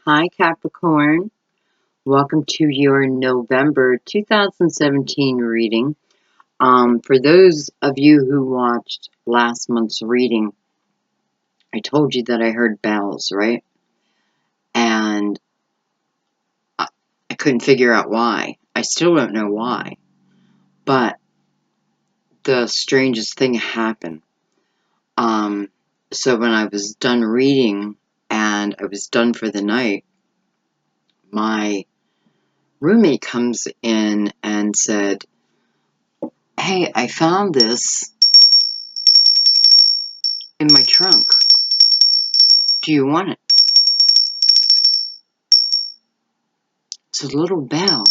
Hi, Capricorn. Welcome to your November 2017 reading. For those of you who watched last month's reading, I told you that I heard bells, right? And I couldn't figure out why. I still don't know why. But the strangest thing happened. So when I was done reading and I was done for the night, my roommate comes in and said, "Hey, I found this in my trunk. Do you want it?" It's a little bell.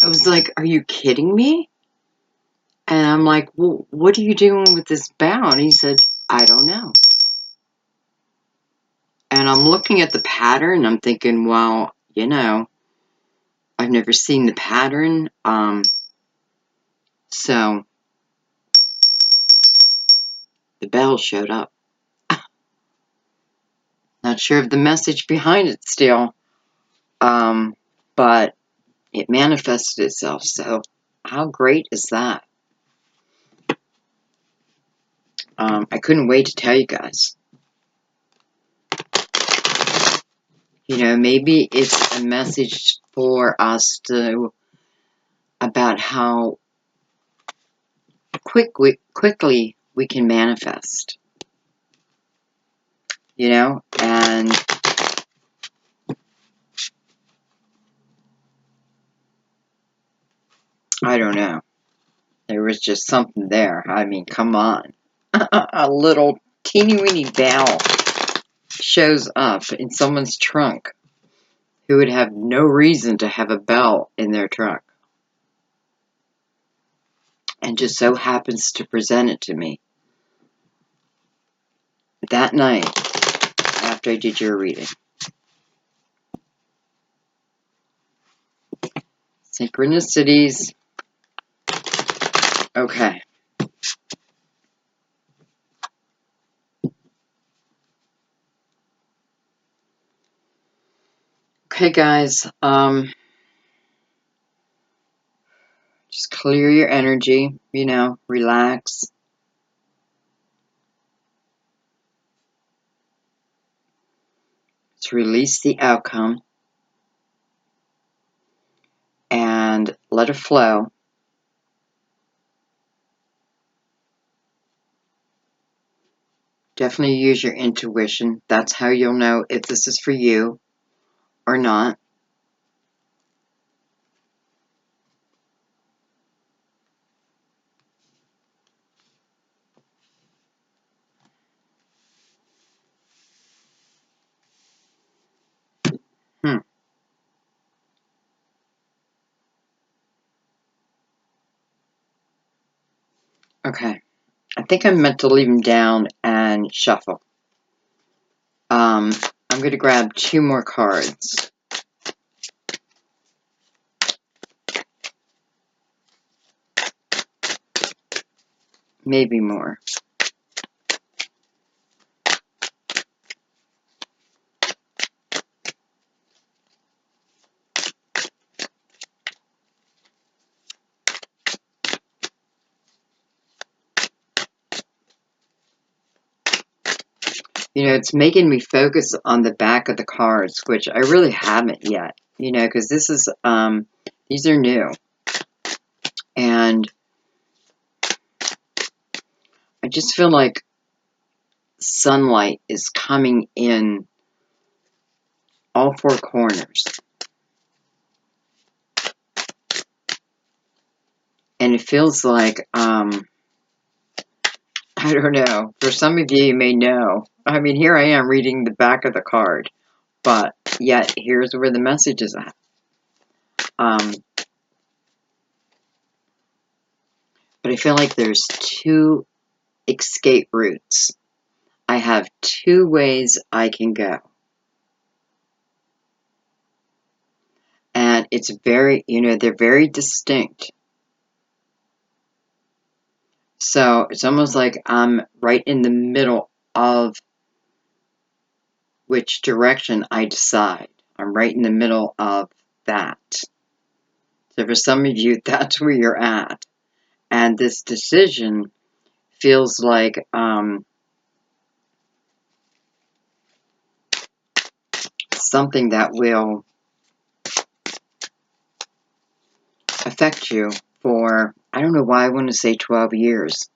I was like, "Are you kidding me?" And I'm like, "Well, what are you doing with this bell?" And he said, "I don't know." And I'm looking at the pattern. I'm thinking, well, I've never seen the pattern. So the bell showed up. Not sure of the message behind it still. But it manifested itself. So how great is that? I couldn't wait to tell you guys. Maybe it's a message for us about how quickly we can manifest, and I don't know. There was just something there. I mean, come on. A little teeny weeny bell shows up in someone's trunk who would have no reason to have a bell in their trunk, and just so happens to present it to me that night after I did your reading. Synchronicities. Okay. Okay, guys. Just clear your energy, relax. Let's release the outcome and let it flow. Definitely use your intuition. That's how you'll know if this is for you or not. Okay. I think I'm meant to leave them down and shuffle. I'm going to grab 2 more cards. Maybe more. It's making me focus on the back of the cards, which I really haven't yet, because this is, these are new. And I just feel like sunlight is coming in all 4 corners. And it feels like, I don't know. For some of you, you may know. I mean, here I am reading the back of the card. But yet, here's where the message is at. But I feel like there's 2 escape routes. I have 2 ways I can go. And it's very, they're very distinct. So it's almost like I'm right in the middle of which direction I decide. I'm right in the middle of that. So for some of you, that's where you're at. And this decision feels like something that will affect you for, I don't know why I want to say 12 years.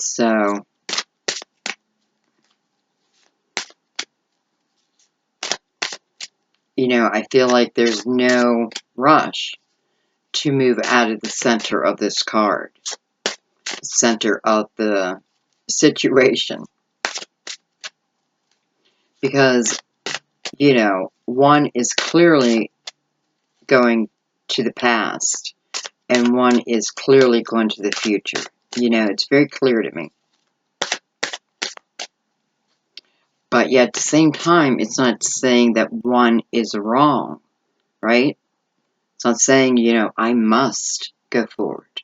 So, you know, I feel like there's no rush to move out of the center of this card, the center of the situation. Because, you know, one is clearly going to the past, and one is clearly going to the future. You know, it's very clear to me. But yet at the same time, it's not saying that one is wrong, right? It's not saying, you know, I must go forward.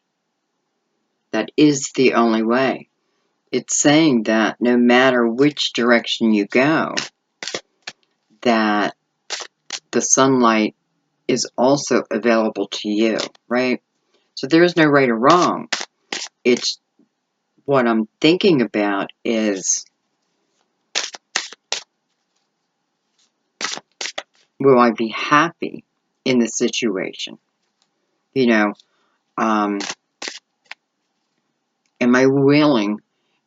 That is the only way. It's saying that no matter which direction you go, that the sunlight is also available to you, right? So there is no right or wrong. It's what I'm thinking about is, will I be happy in the situation? You know, am I willing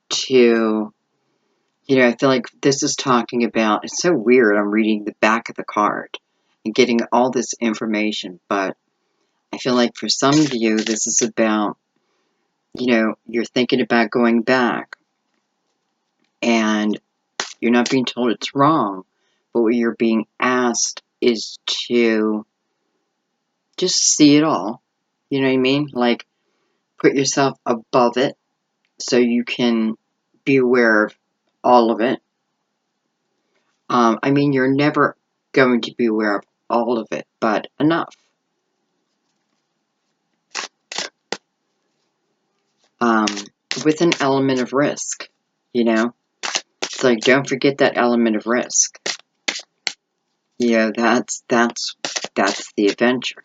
to, you know, I feel like this is talking about, it's so weird, I'm reading the back of the card and getting all this information, but I feel like for some of you, this is about, you know, you're thinking about going back, and you're not being told it's wrong, but what you're being asked is to just see it all. You know what I mean? Like, put yourself above it so you can be aware of all of it. I mean, you're never going to be aware of all of it, but enough. With an element of risk, you know? It's like, don't forget that element of risk. You know, that's the adventure.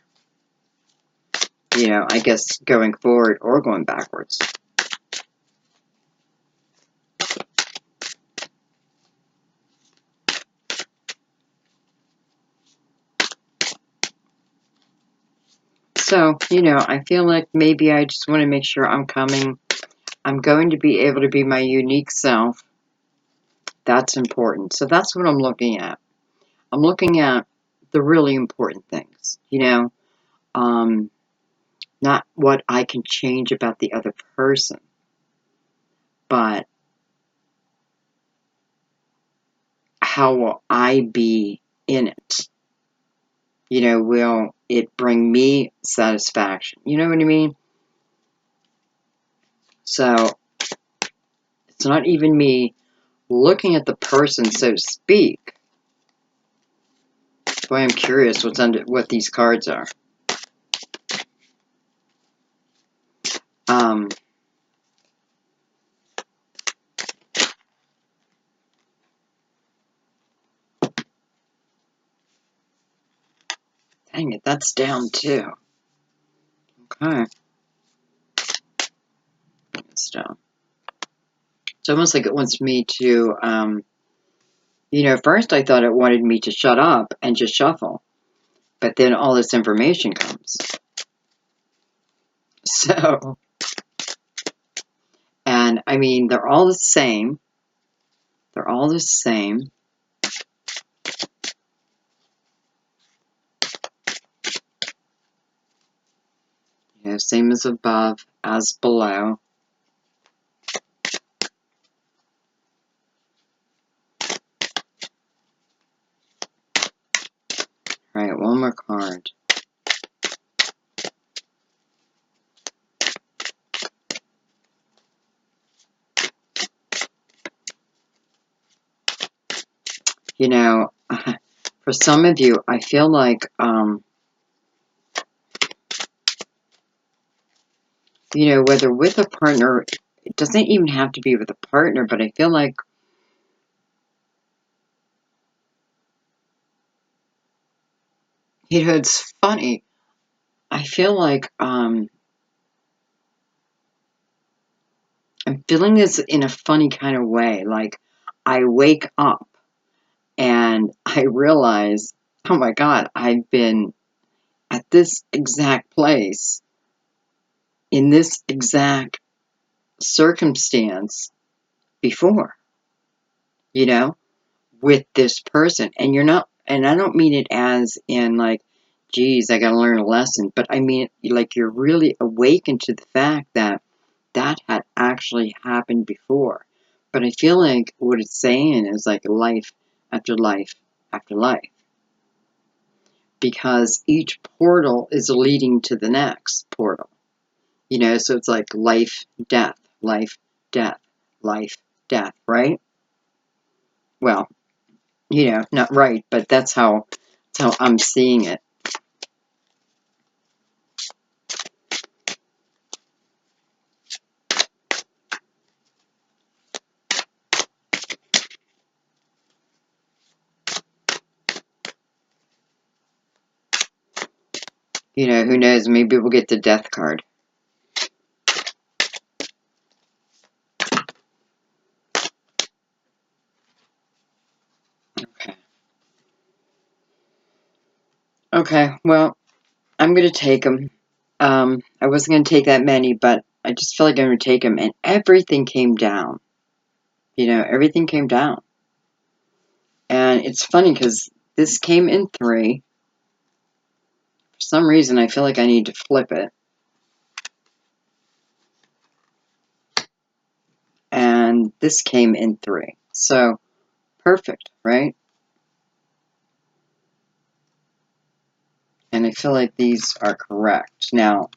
You know, I guess going forward or going backwards. So, you know, I feel like maybe I just want to make sure I'm going to be able to be my unique self. That's important. So that's what I'm looking at. I'm looking at the really important things, you know, not what I can change about the other person, but how will I be in it? You know, will it bring me satisfaction? You know what I mean? So it's not even me looking at the person, so to speak. Boy, I'm curious what these cards are. Dang it, that's down too. Okay. It's down. It's almost like it wants me to, you know, first I thought it wanted me to shut up and just shuffle. But then all this information comes. So, and I mean, they're all the same. They're all the same. You know, same as above, as below. All right, one more card. You know, for some of you, I feel like, you know, whether with a partner, it doesn't even have to be with a partner, but I feel like it's funny. I feel like I'm feeling this in a funny kind of way. Like I wake up and I realize, oh my God, I've been at this exact place in this exact circumstance before, you know, with this person. And you're not, and I don't mean it as in like, geez, I got to learn a lesson, but I mean, like, you're really awakened to the fact that that had actually happened before. But I feel like what it's saying is like life after life after life. Because each portal is leading to the next portal. You know, so it's like life, death, life, death, life, death, right? Well, you know, not right, but that's how I'm seeing it. You know, who knows? Maybe we'll get the death card. Okay. Okay, well, I'm going to take them. I wasn't going to take that many, but I just feel like I'm going to take them, and everything came down. You know, everything came down. And it's funny because this came in 3. For some reason, I feel like I need to flip it. And this came in 3. So, perfect, right? And I feel like these are correct. Now,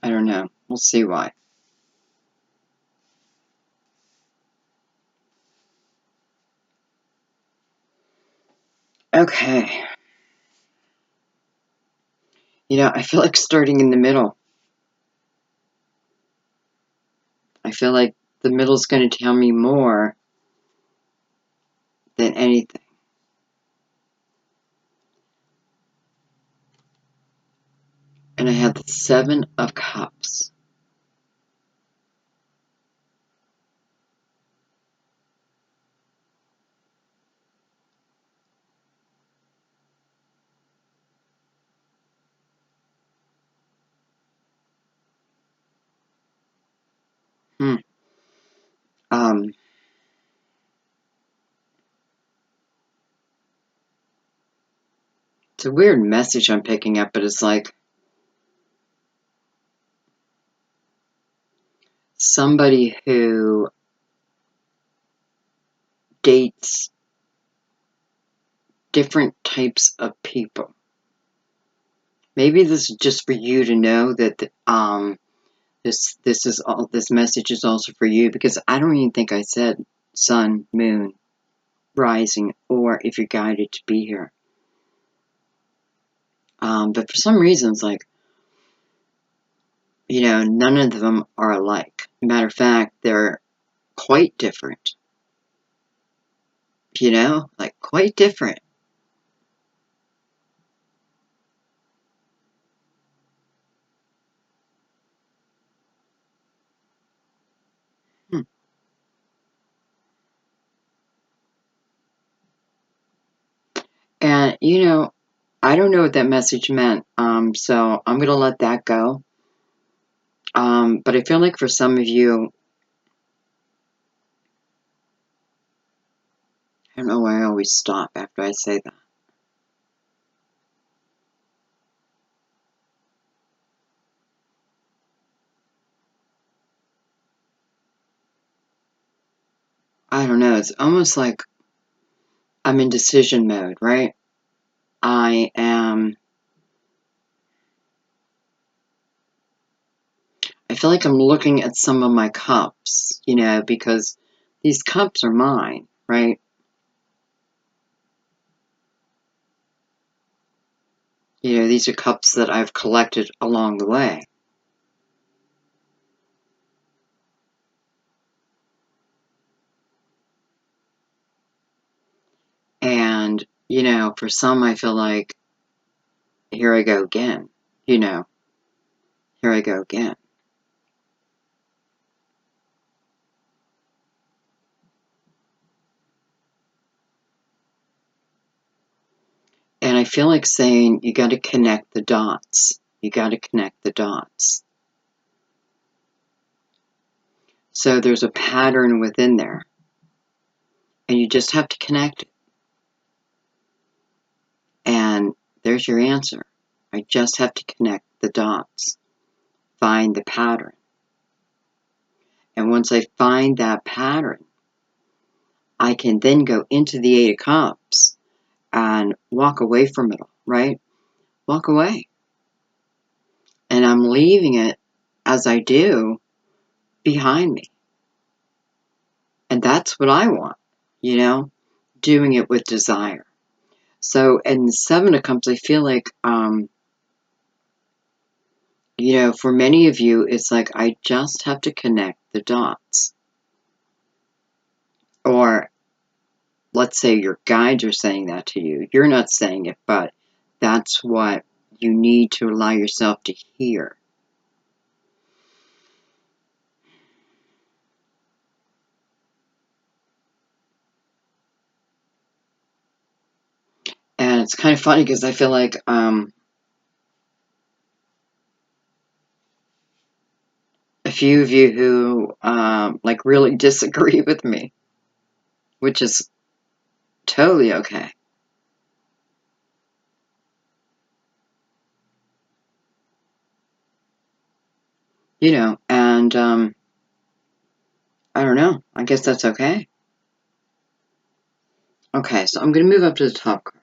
I don't know. We'll see why. Okay. You know, I feel like starting in the middle. I feel like the middle is going to tell me more than anything. And I have the 7 of Cups. Hmm. Um, it's a weird message I'm picking up, but it's like somebody who dates different types of people. Maybe this is just for you to know that this message is also for you, because I don't even think I said sun, moon, rising, or if you're guided to be here. But for some reasons, like, you know, none of them are alike. Matter of fact, they're quite different. You know, like quite different. Hmm. And you know, I don't know what that message meant. So I'm gonna let that go. But I feel like for some of you, I don't know why I always stop after I say that. I don't know. It's almost like I'm in decision mode, right? I am. I feel like I'm looking at some of my cups, you know, because these cups are mine, right? You know, these are cups that I've collected along the way. And, you know, for some, I feel like, here I go again. You know, here I go again. And I feel like saying, you got to connect the dots. You got to connect the dots. So there's a pattern within there. And you just have to connect it. And there's your answer. I just have to connect the dots. Find the pattern. And once I find that pattern, I can then go into the Eight of Cups and walk away from it all, right? Walk away. And I'm leaving it, as I do, behind me. And that's what I want, you know, doing it with desire. So in the Seven of Cups, I feel like, you know, for many of you, it's like, I just have to connect the dots. Or let's say your guides are saying that to you. You're not saying it, but that's what you need to allow yourself to hear. And it's kind of funny because I feel like a few of you who like really disagree with me, which is totally okay. You know, and I don't know. I guess that's okay. Okay, so I'm going to move up to the top card.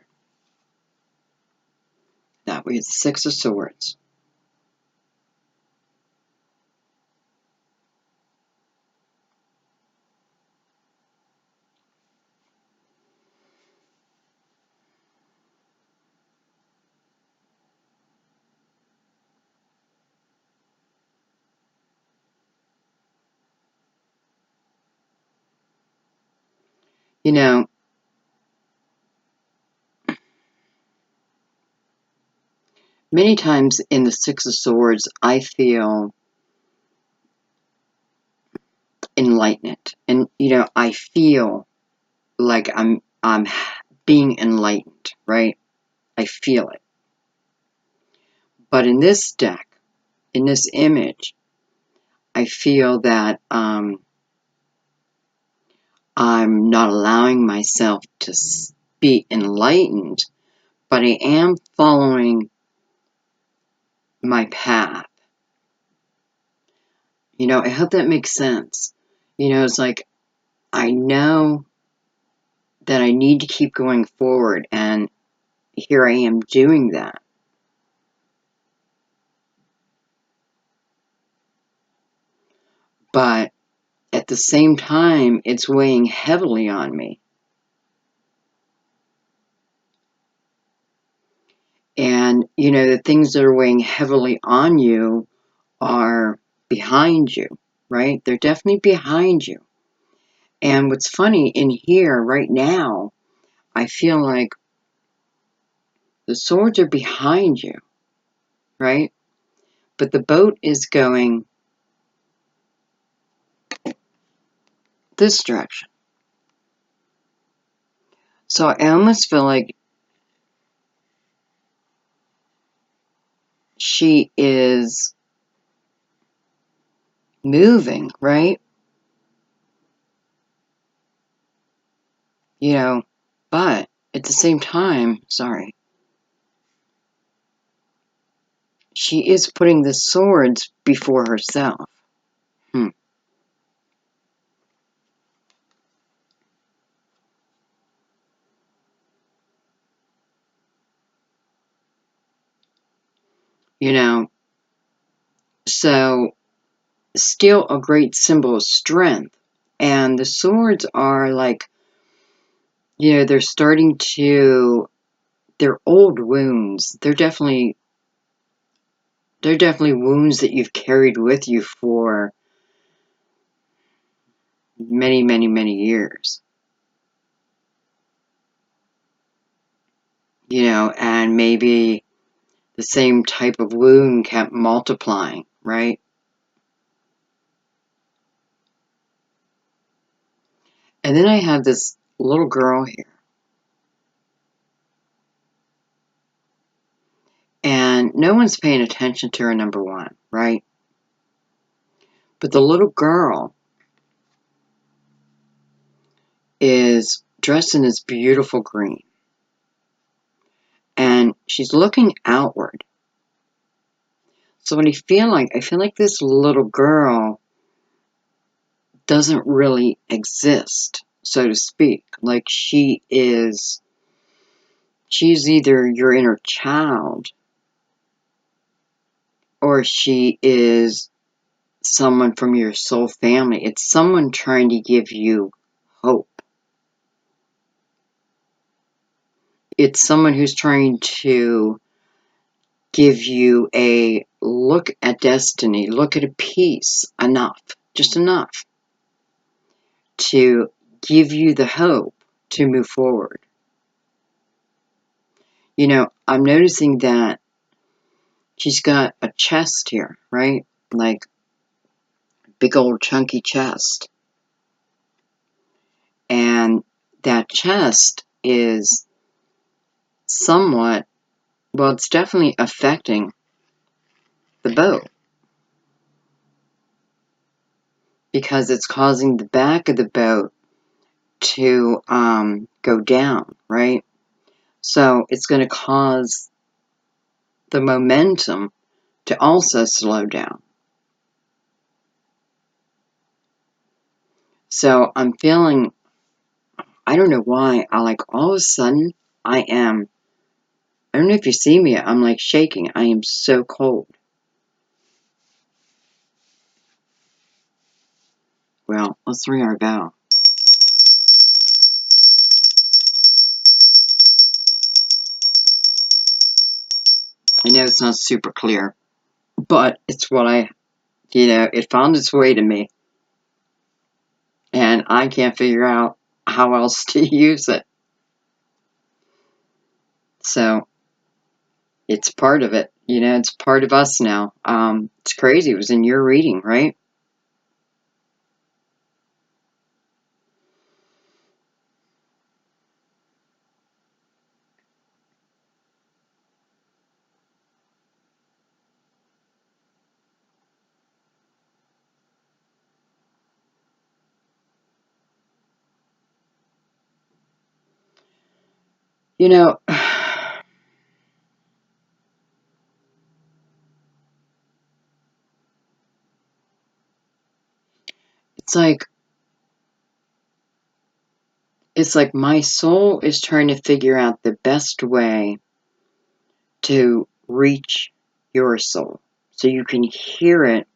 That we have the Six of Swords. You know, many times in the Six of Swords, I feel enlightenment. And, you know, I feel like I'm being enlightened, right? I feel it. But in this deck, in this image, I feel that I'm not allowing myself to be enlightened, but I am following my path. You know, I hope that makes sense. You know, it's like, I know that I need to keep going forward, and here I am doing that. But at the same time, it's weighing heavily on me. And, you know, the things that are weighing heavily on you are behind you, right? They're definitely behind you. And what's funny in here right now, I feel like the swords are behind you, right? But the boat is going this direction. So I almost feel like she is moving, right? You know, but at the same time, sorry, she is putting the swords before herself. You know, so still a great symbol of strength. And the swords are like, you know, they're starting to they're old wounds. They're definitely wounds that you've carried with you for many, many, many years. You know, and maybe the same type of wound kept multiplying, right? And then I have this little girl here. And no one's paying attention to her, number one, right? But the little girl is dressed in this beautiful green. And she's looking outward. So what I feel like this little girl doesn't really exist, so to speak. Like she's either your inner child, or she is someone from your soul family. It's someone trying to give you hope. It's someone who's trying to give you a look at destiny, look at a piece, enough, just enough to give you the hope to move forward. You know, I'm noticing that she's got a chest here, right? Like big old chunky chest. And that chest is somewhat, well, it's definitely affecting the boat, because it's causing the back of the boat to go down, right? So it's going to cause the momentum to also slow down. So I'm feeling, I don't know why, all of a sudden, I don't know if you see me, I'm like shaking. I am so cold. Well, let's ring our bell. I know it's not super clear, but it's what it found its way to me. And I can't figure out how else to use it. So it's part of it. It's part of us now. It's crazy. It was in your reading, right? You know, it's like my soul is trying to figure out the best way to reach your soul so you can hear it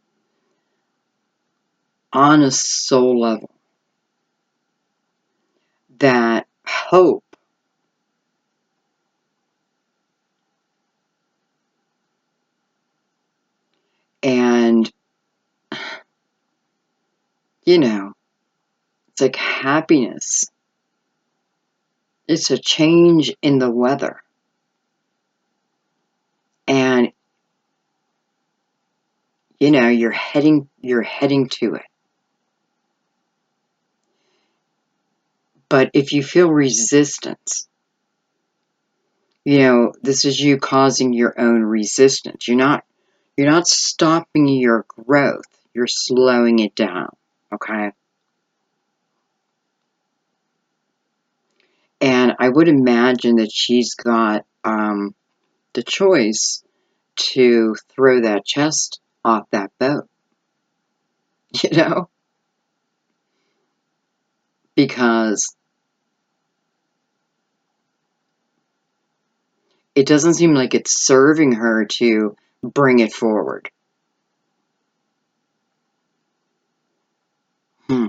on a soul level. That hope and, it's like happiness. It's a change in the weather. And, you're heading to it. But if you feel resistance, this is you causing your own resistance. You're not stopping your growth. You're slowing it down. Okay? And I would imagine that she's got the choice to throw that chest off that boat, because it doesn't seem like it's serving her to bring it forward. Hmm.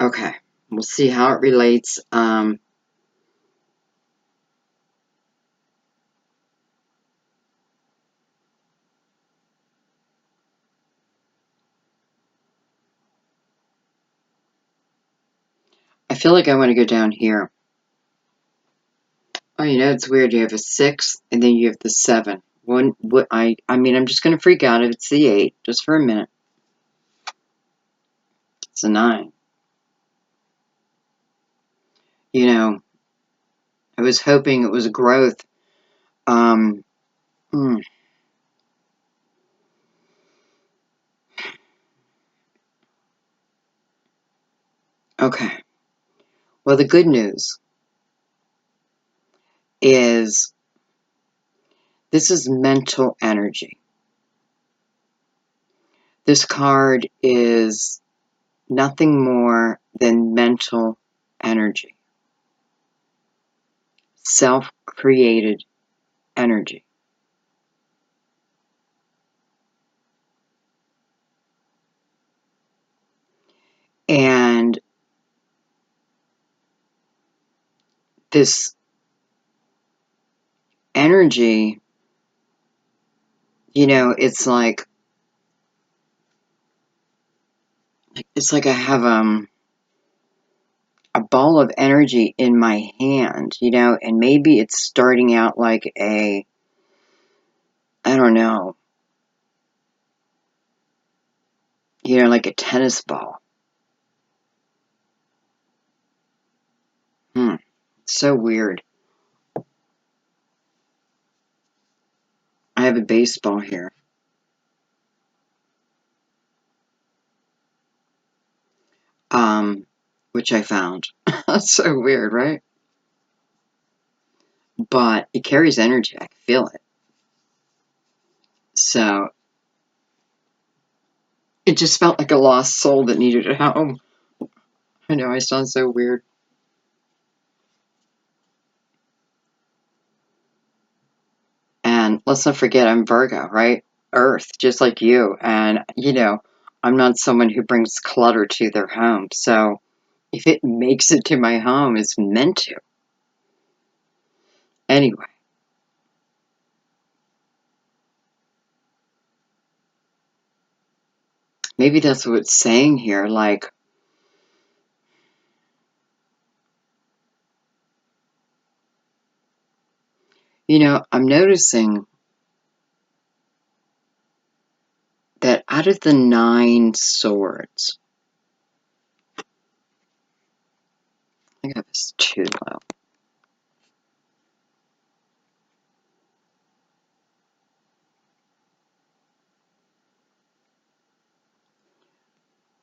Okay, we'll see how it relates. I feel like I want to go down here. Oh, it's weird. You have a 6, and then you have the 7. I mean, I'm just going to freak out if it's the 8, just for a minute. It's a 9. I was hoping it was growth. Hmm. Okay. Well, the good news is this is mental energy. This card is nothing more than mental energy, self-created energy. And this energy, it's like I have a ball of energy in my hand, and maybe it's starting out like I don't know, like a tennis ball. So weird. I have a baseball here. Which I found. That's so weird, right? But it carries energy. I can feel it. So it just felt like a lost soul that needed a home. I know I sound so weird. And let's not forget I'm Virgo, right? Earth, just like you. And, I'm not someone who brings clutter to their home. So if it makes it to my home, it's meant to. Anyway, maybe that's what it's saying here. Like, I'm noticing that out of the 9 swords, I think I was too low.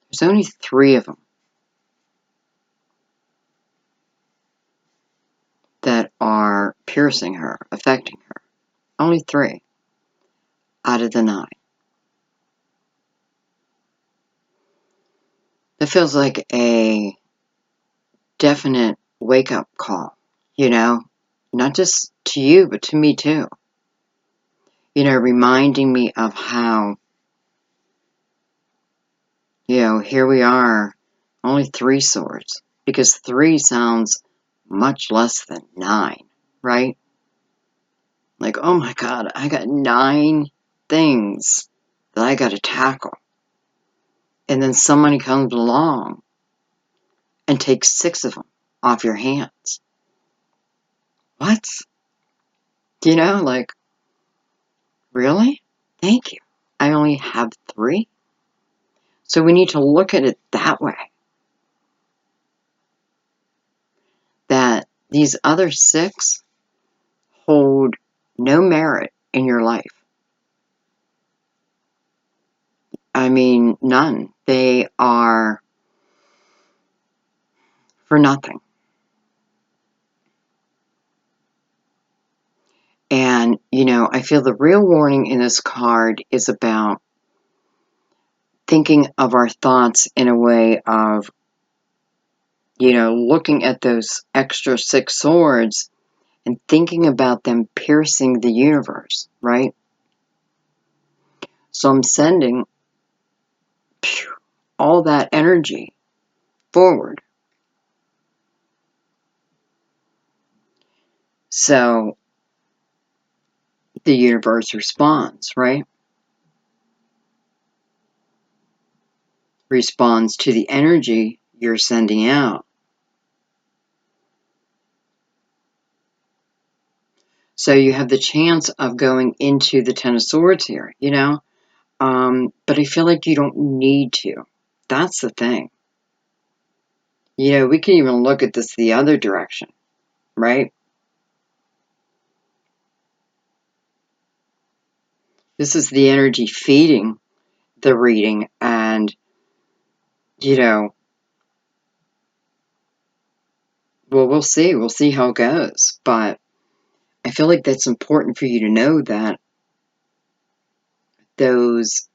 There's only 3 of them that are piercing her, affecting her. Only 3 out of the 9. That feels like a definite wake-up call, not just to you, but to me too. Reminding me of how, here we are, only 3 swords, because 3 sounds much less than 9, right? Like, oh my God, I got 9 things that I got to tackle. And then somebody comes along and takes 6 of them off your hands. What? Like, really? Thank you. I only have 3? So we need to look at it that way. That these other 6 hold no merit in your life. I mean, none. They are for nothing. And, I feel the real warning in this card is about thinking of our thoughts in a way of, looking at those extra 6 swords and thinking about them piercing the universe, right? So I'm sending all that energy forward. So the universe responds, right? Responds to the energy you're sending out. So you have the chance of going into the Ten of Swords here, you know? But I feel like you don't need to. That's the thing. You know, we can even look at this the other direction, right? This is the energy feeding the reading, and, you know, well, we'll see. We'll see how it goes. But I feel like that's important for you to know that those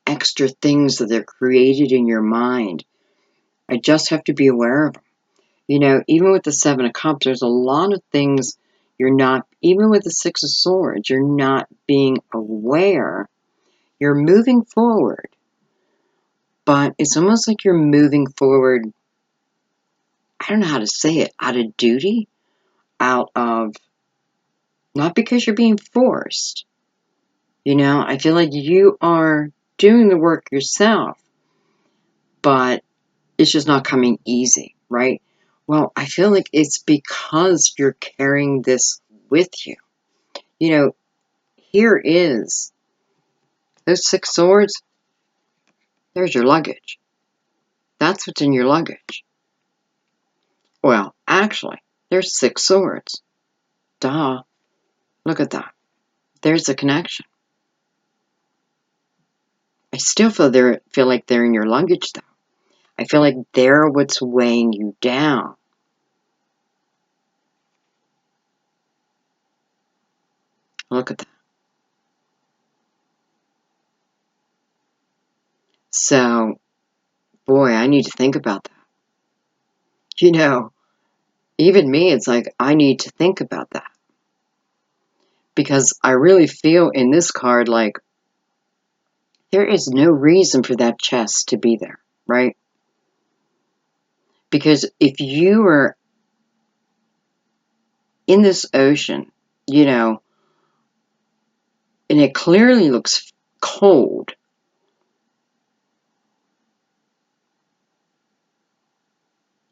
extra things that are created in your mind, I just have to be aware of them. You know, even with the Seven of Cups, there's a lot of things you're not, even with the Six of Swords, you're not being aware. You're moving forward, but it's almost like you're moving forward, I don't know how to say it, out of duty, out of, not because you're being forced. You know, I feel like you are doing the work yourself, but it's just not coming easy, right? Well, I feel like it's because you're carrying this with you. You know, here is those Six Swords. There's your luggage. That's what's in your luggage. Well, actually, there's Six Swords. Duh. Look at that. There's the connection. I still feel like they're in your luggage, though. I feel like they're what's weighing you down. Look at that. So, boy, I need to think about that. You know, even me, it's like I need to think about that. Because I really feel in this card like there is no reason for that chest to be there, right? Because if you are in this ocean, you know, and it clearly looks cold,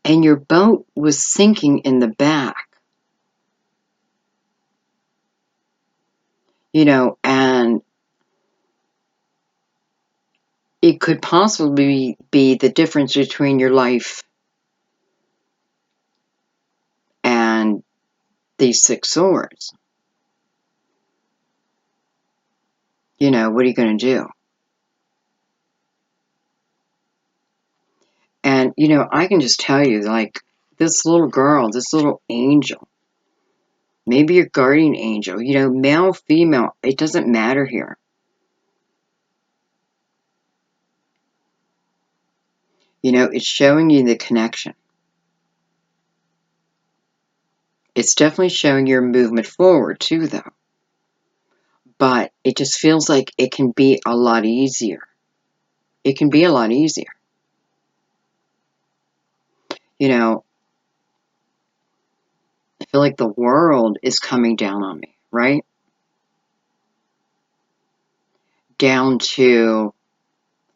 and your boat was sinking in the back, you know, and it could possibly be the difference between your life and these Six Swords. You know, what are you going to do? And, you know, I can just tell you, like, this little girl, this little angel, maybe your guardian angel, you know, male, female, it doesn't matter here. You know, it's showing you the connection. It's definitely showing your movement forward, too, though. But it just feels like it can be a lot easier. It can be a lot easier. You know, I feel like the world is coming down on me, right? Down to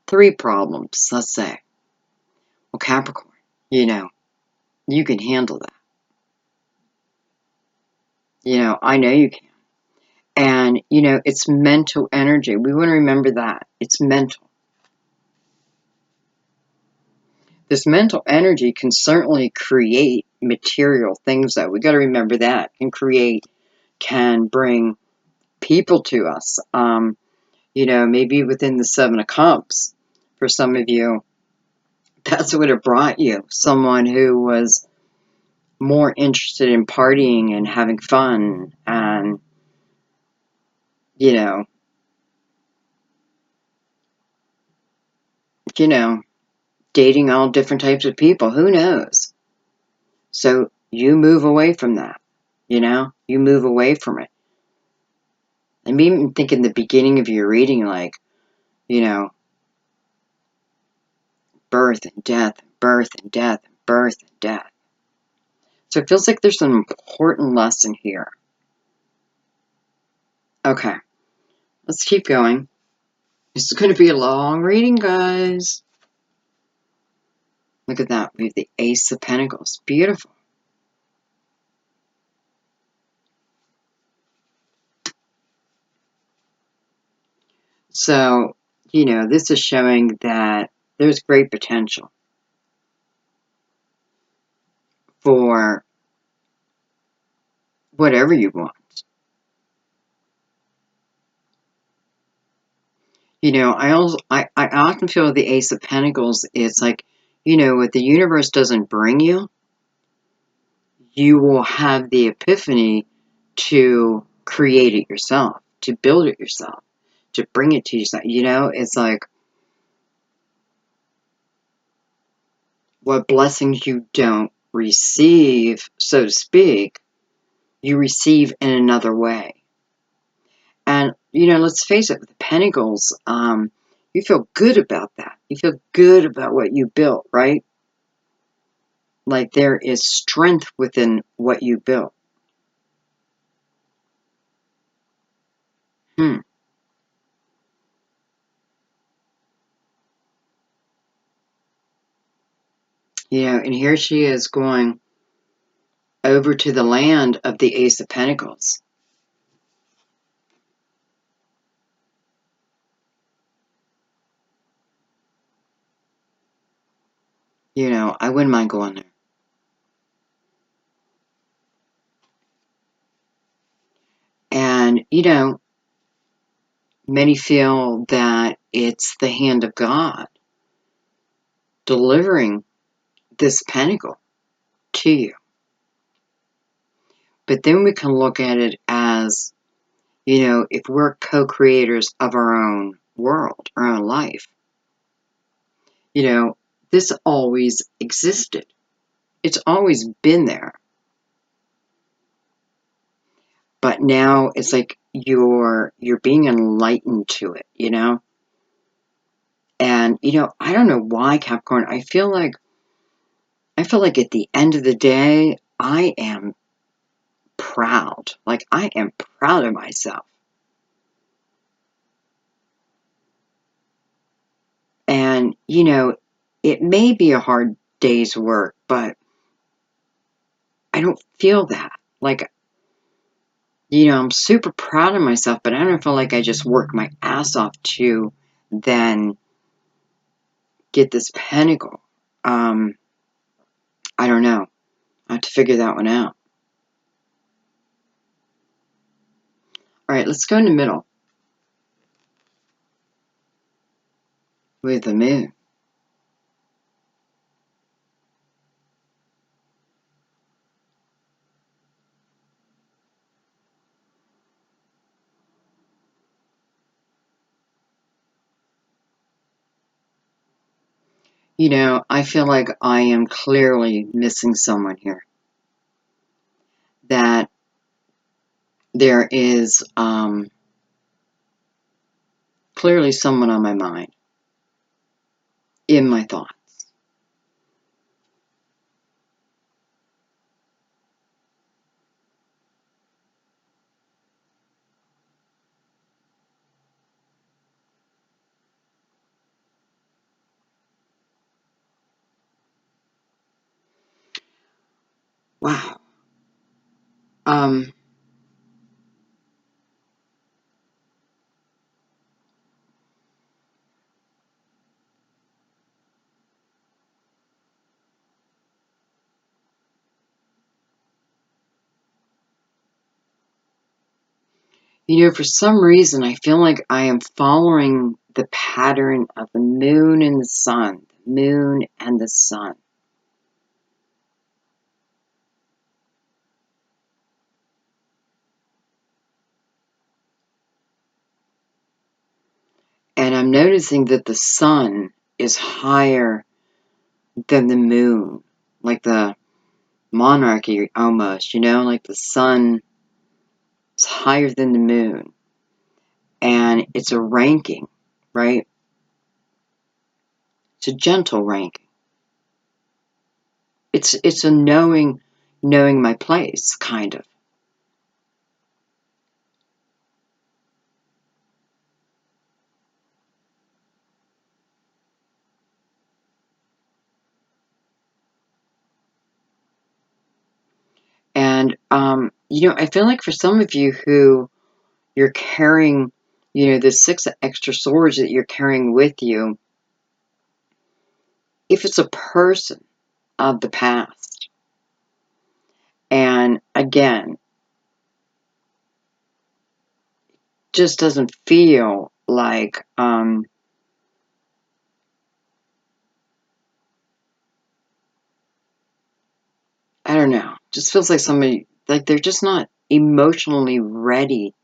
3 problems, let's say. Well, Capricorn, you know, you can handle that. You know, I know you can. And, you know, it's mental energy. We want to remember that. It's mental. This mental energy can certainly create material things, though. We got to remember that. Can bring people to us. You know, maybe within the Seven of Cups, for some of you, that's what it brought you. Someone who was more interested in partying and having fun and, you know, dating all different types of people. Who knows? So you move away from that, you know? You move away from it. And even think in the beginning of your reading, like, you know, birth and death, birth and death, birth and death. So it feels like there's an important lesson here. Okay, let's keep going. This is going to be a long reading, guys. Look at that. We have the Ace of Pentacles. Beautiful. So, this is showing that there's great potential for whatever you want. I often feel with the Ace of Pentacles, it's like, what the universe doesn't bring you, you will have the epiphany to create it yourself, to build it yourself, to bring it to yourself. It's like what blessings you don't receive, so to speak, you receive in another way. And, let's face it, with the Pentacles, you feel good about that. You feel good about what you built, right? Like there is strength within what you built. And here she is going over to the land of the Ace of Pentacles. I wouldn't mind going there. And, many feel that it's the hand of God delivering this pentacle to you. But then we can look at it as, if we're co-creators of our own world, our own life, this always existed. It's always been there. But now it's like you're being enlightened to it, And, I don't know why, Capricorn, I feel like at the end of the day, I am proud. Like, I am proud of myself. And, it may be a hard day's work, but I don't feel that. Like, I'm super proud of myself, but I don't feel like I just work my ass off to then get this pentacle. I don't know. I have to figure that one out. All right, let's go in the middle with the moon. I feel like I am clearly missing someone here. That there is clearly someone on my mind, in my thoughts. Wow. For some reason, I feel like I am following the pattern of the moon and the sun. The moon and the sun. And I'm noticing that the sun is higher than the moon. Like the monarchy almost, like the sun is higher than the moon. And it's a ranking, right? It's a gentle ranking. It's a knowing my place, kind of. And I feel like for some of you who you're carrying, the 6 extra swords that you're carrying with you, if it's a person of the past, and again, just doesn't feel like I don't know, just feels like somebody, like they're just not emotionally ready.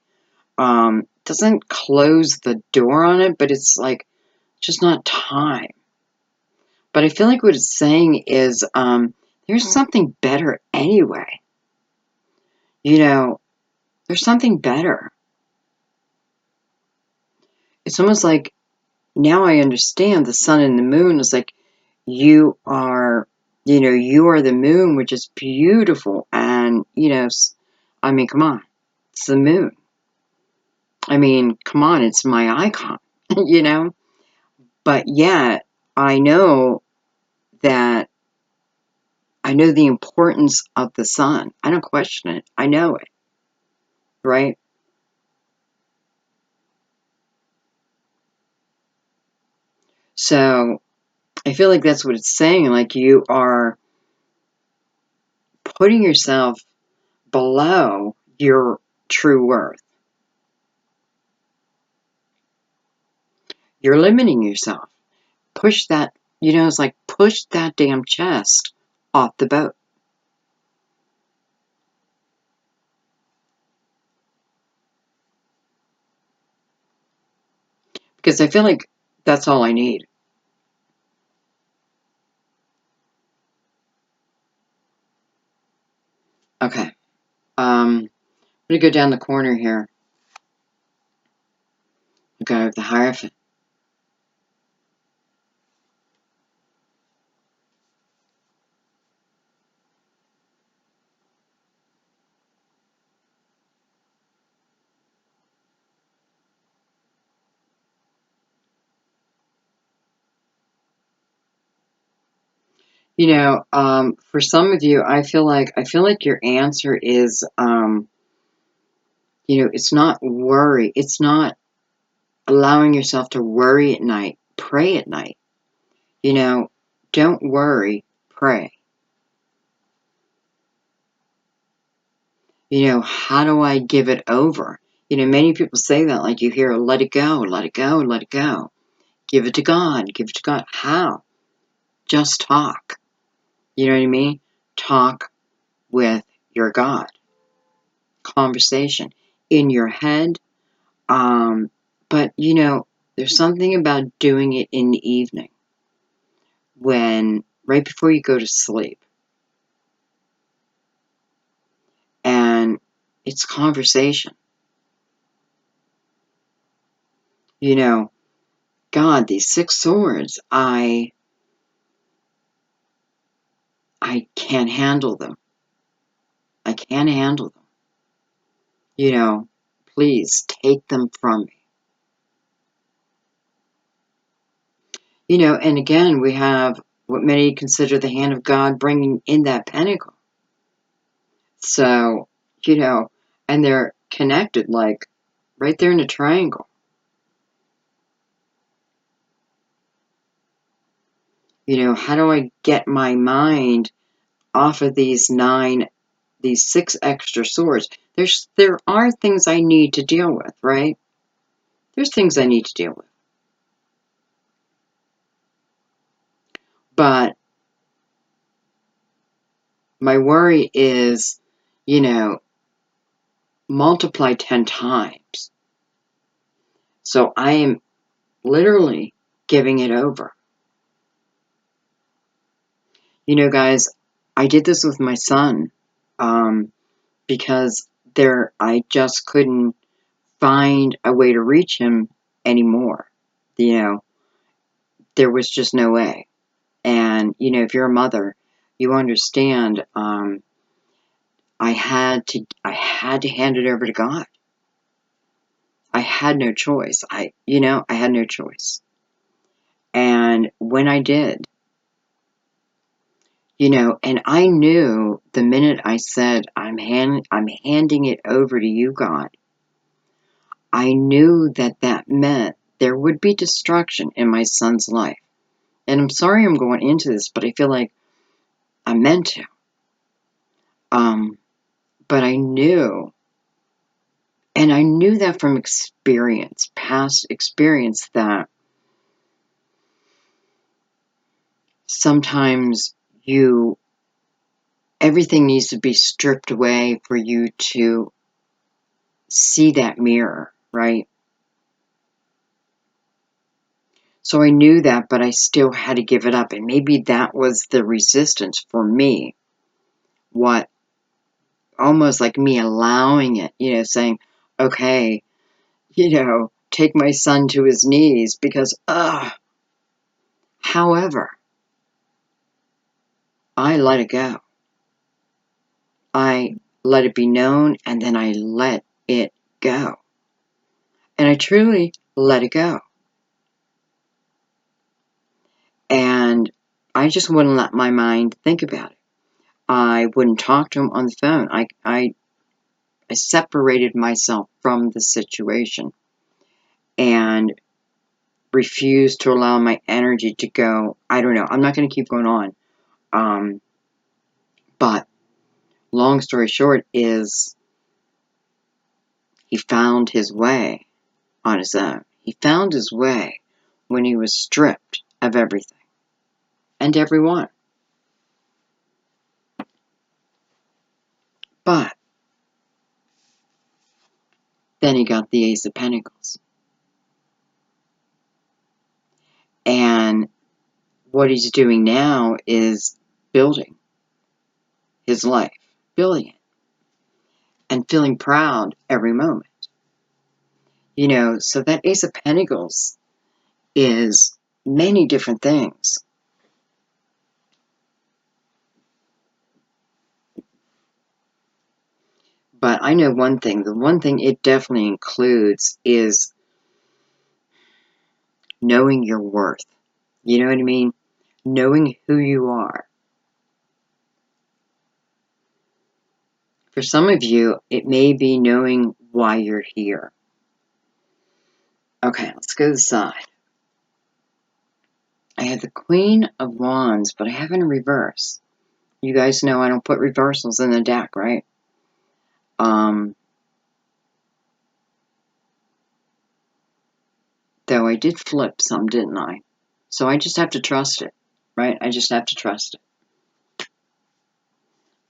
Doesn't close the door on it, but it's like just not time. But I feel like what it's saying is there's something better anyway. There's something better. It's almost like now I understand the sun and the moon is like you are, you are the moon, which is beautiful. And, I mean, come on, it's the moon. I mean, come on, it's my icon, But yet, I know that I know the importance of the sun. I don't question it. I know it, right? So I feel like that's what it's saying. Like you are putting yourself below your true worth. You're limiting yourself. Push that, it's like push that damn chest off the boat. Because I feel like that's all I need. Okay. I'm going to go down the corner here. Okay, with the Hierophant. For some of you, I feel like your answer is, it's not worry. It's not allowing yourself to worry at night. Pray at night. Don't worry. Pray. How do I give it over? Many people say that, like you hear, let it go, let it go, let it go. Give it to God, give it to God. How? Just talk. You know what I mean? Talk with your God. Conversation in your head. But there's something about doing it in the evening right before you go to sleep. And it's conversation. God, these 6 swords, I can't handle them. I can't handle them. Please take them from me. And again, we have what many consider the hand of God bringing in that pentacle. So, and they're connected, like right there in a triangle. How do I get my mind off of these 6 extra swords? There are things I need to deal with, right? There's things I need to deal with. But my worry is, multiply 10 times. So I am literally giving it over. Guys, I did this with my son because I just couldn't find a way to reach him anymore. there was just no way. And, you know, if you're a mother, you understand, I had to hand it over to God. I had no choice. I had no choice. And when I did, and I knew the minute I said, I'm handing it over to you, God, I knew that meant there would be destruction in my son's life. And I'm sorry I'm going into this, but I feel like I meant to. But I knew, and I knew that from experience, past experience, that sometimes everything needs to be stripped away for you to see that mirror, right? So I knew that, but I still had to give it up. And maybe that was the resistance for me. What, almost like me allowing it, saying, okay, take my son to his knees because, however, I let it go. I let it be known, and then I let it go. And I truly let it go. And I just wouldn't let my mind think about it. I wouldn't talk to him on the phone. I separated myself from the situation and refused to allow my energy to go. I don't know. I'm not going to keep going on. But long story short is he found his way on his own. He found his way when he was stripped of everything and everyone. But then he got the Ace of Pentacles. And what he's doing now is building his life, building it, and feeling proud every moment. So that Ace of Pentacles is many different things. But I know one thing. The one thing it definitely includes is knowing your worth. You know what I mean? Knowing who you are. For some of you, it may be knowing why you're here. Okay, let's go to the side. I have the Queen of Wands, but I have it in reverse. You guys know I don't put reversals in the deck, right? Though I did flip some, didn't I? So I just have to trust it, right? I just have to trust it.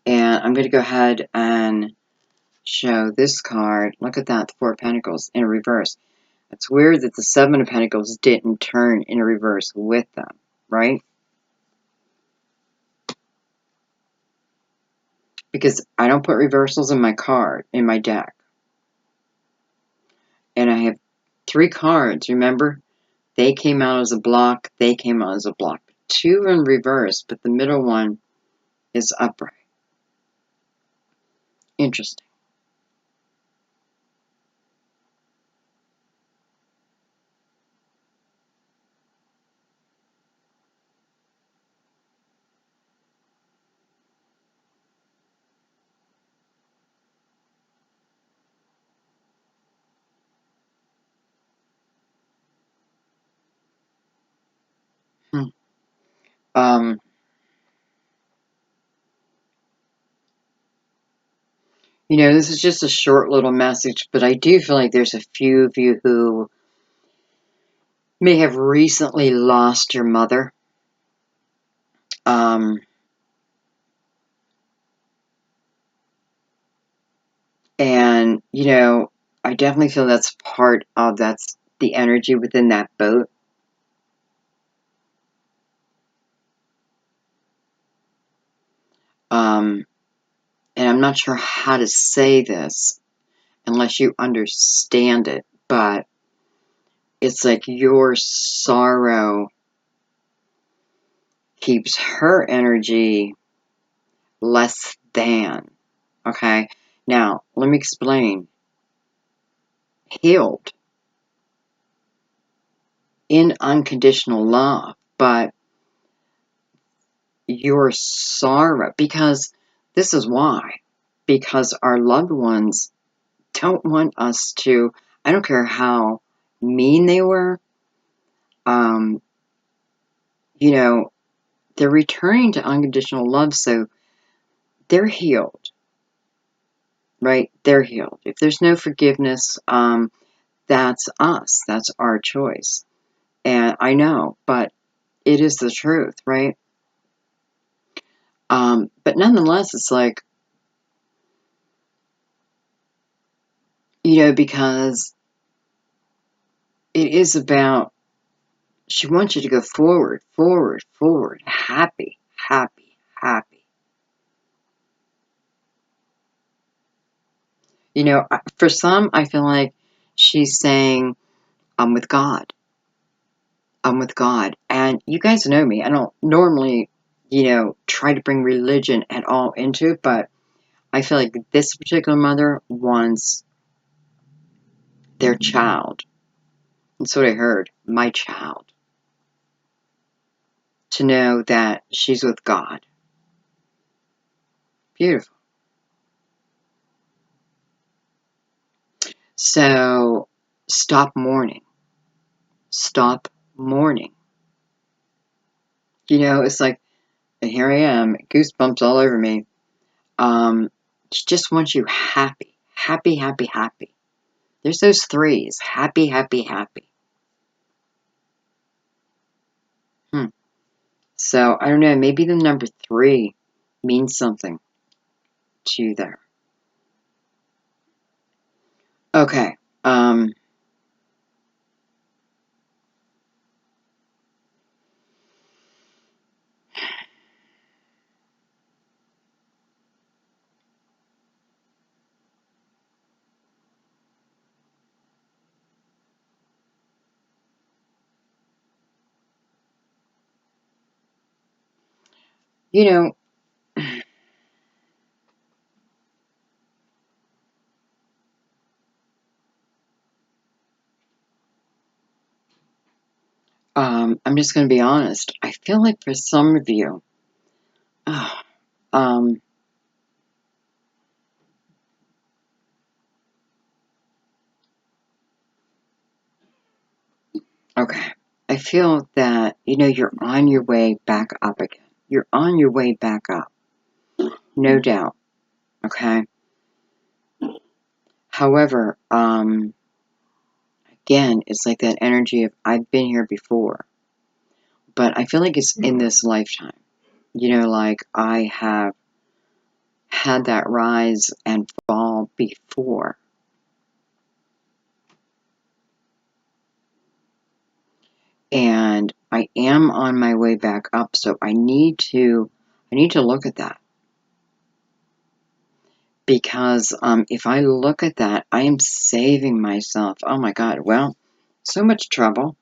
And I'm going to go ahead and show this card. Look at that, the Four of Pentacles in reverse. It's weird that the Seven of Pentacles didn't turn in reverse with them, right? Because I don't put reversals in my deck. And I have 3 cards, remember? They came out as a block, they came out as a block. 2 in reverse, but the middle one is upright. Interesting. This is just a short little message, but I do feel like there's a few of you who may have recently lost your mother. And, I definitely feel that's the energy within that boat. And I'm not sure how to say this unless you understand it, but it's like your sorrow keeps her energy less than. Okay? Now, let me explain. Healed in unconditional love, but your sorrow, because this is why. Because our loved ones don't want us to, I don't care how mean they were, um, you know, they're returning to unconditional love, so they're healed, right? They're healed. If there's no forgiveness, that's us. That's our choice. And I know, but it is the truth, right? But nonetheless, it's like, because it is about, she wants you to go forward, forward, forward, happy, happy, happy. For some, I feel like she's saying, I'm with God. I'm with God. And you guys know me. I don't normally, try to bring religion at all into it, but I feel like this particular mother wants their child. That's what I heard. My child. To know that she's with God. Beautiful. So, stop mourning. Stop mourning. It's like, and here I am, goosebumps all over me. She just wants you happy. Happy, happy, happy. There's those threes. Happy, happy, happy. So, I don't know, maybe the number 3 means something to you there. Okay. You know, I'm just going to be honest. I feel like for some of you, um, okay. I feel that, you're on your way back up again. You're on your way back up. No doubt. Okay. However, again, it's like that energy of I've been here before, but I feel like it's in this lifetime. Like I have had that rise and fall before. And I am on my way back up, so I need to look at that. Because if I look at that, I am saving myself. Oh my God, well, so much trouble,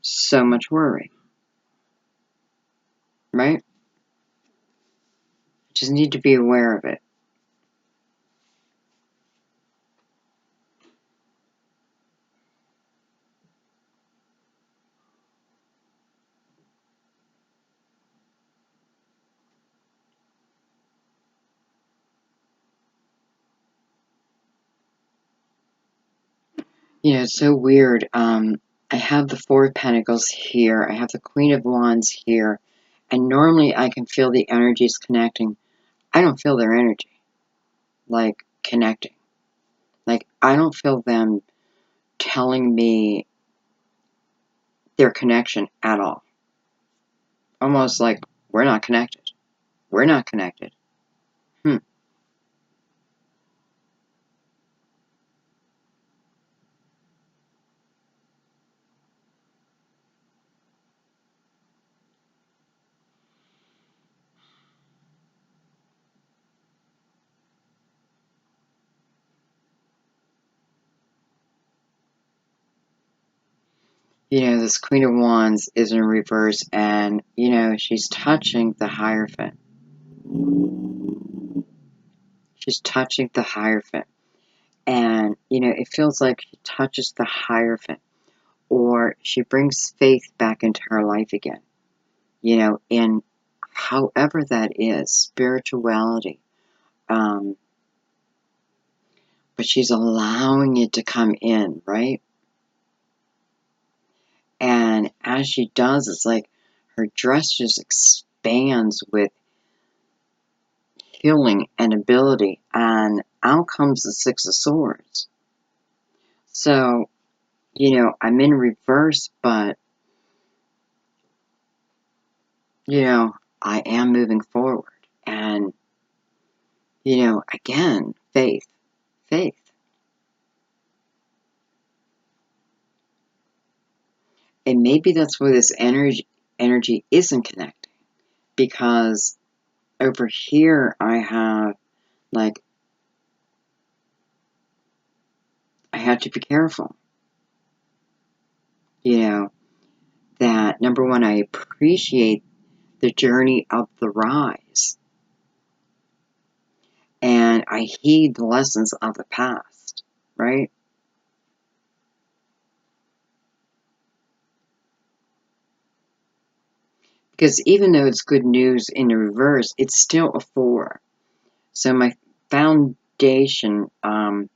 so much worry, right? Just need to be aware of it. It's so weird. I have the Four of Pentacles here. I have the Queen of Wands here. And normally I can feel the energies connecting. I don't feel their energy, like, connecting. Like, I don't feel them telling me their connection at all. Almost like, we're not connected. We're not connected. This Queen of Wands is in reverse, and, she's touching the Hierophant. She's touching the Hierophant. And, it feels like she touches the Hierophant, or she brings faith back into her life again, in however that is, spirituality. But she's allowing it to come in, right? And as she does, it's like her dress just expands with healing and ability, and out comes the Six of Swords. So, I'm in reverse, but, I am moving forward. And, again, faith. And maybe that's where this energy isn't connecting. Because over here I have, like, I have to be careful. That number one, I appreciate the journey of the rise. And I heed the lessons of the past, right? Because even though it's good news in the reverse, it's still a 4. So my foundation can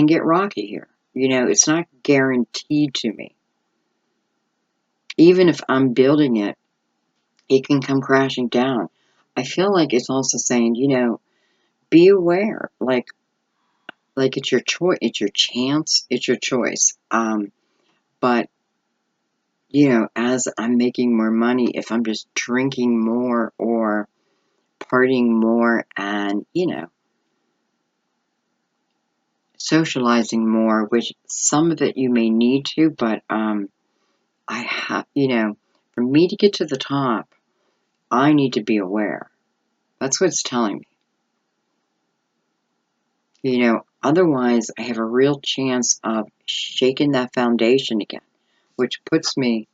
get rocky here. It's not guaranteed to me. Even if I'm building it, it can come crashing down. I feel like it's also saying, be aware. Like it's your choice, it's your chance, it's your choice. But as I'm making more money, if I'm just drinking more or partying more and, socializing more, which some of it you may need to, but I have, for me to get to the top, I need to be aware. That's what it's telling me. Otherwise, I have a real chance of shaking that foundation again, which puts me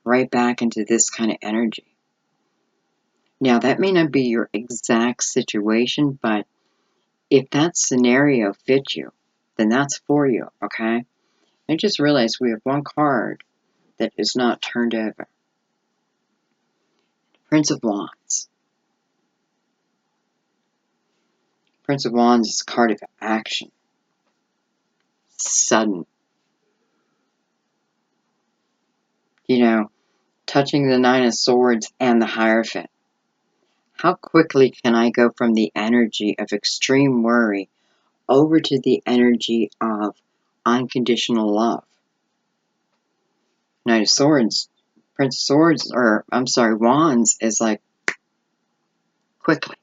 right back into this kind of energy. Now, that may not be your exact situation, but if that scenario fits you, then that's for you, okay? I just realized we have one card that is not turned over. Prince of Wands. Prince of Wands is a card of action. Sudden. Touching the Nine of Swords and the Hierophant. How quickly can I go from the energy of extreme worry over to the energy of unconditional love? Knight of Swords, Prince of Swords, or I'm sorry, Wands is like quickly.